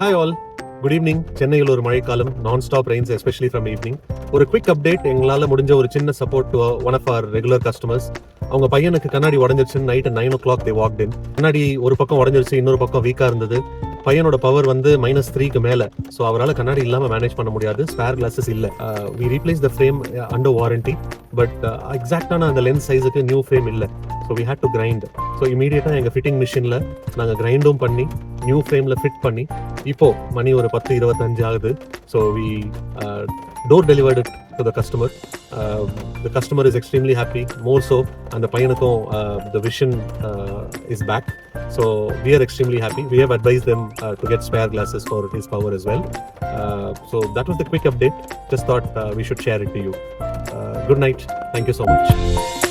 Hi all, good evening. சென்னையில் ஒரு மழைக்காலம், நான் stop rains especially from evening. ஒரு குவிக் அப்டேட், எங்களால் முடிஞ்ச ஒரு சின்ன support to one of our regular customers. அவங்க பையனுக்கு கண்ணாடி உடஞ்சிருச்சுன்னு night 9 o'clock they walked in. கண்ணாடி ஒரு பக்கம் உடஞ்சிருச்சு, இன்னொரு பக்கம் வீக்காக இருந்தது. பையனோட பவர் வந்து -3க்கு மேலே. ஸோ அவரால் கண்ணாடி இல்லாமல் மேனேஜ் பண்ண முடியாது. ஸ்பேர் கிளாஸஸ் இல்லை. We replace the frame under warranty. But எக்ஸாக்டான அந்த லென்ஸ் சைஸுக்கு நியூ ஃப்ரேம் இல்லை. So we had to grind. So இமீடியட்டாக எங்கள் ஃபிட்டிங் மிஷினில் நாங்கள் கிரைண்டும் பண்ணி நியூ ஃப்ரேமில் ஃபிட் பண்ணி இப்போ மணி ஒரு 10:25 ஆகுது. So we door delivered to the customer. The customer is extremely happy, more so அந்த பையனுக்கும் the vision is back. So we are extremely happy. We have advised them to get spare glasses for his power as well. So that was the quick update. Just thought we should share it to you. Good night. Thank you so much.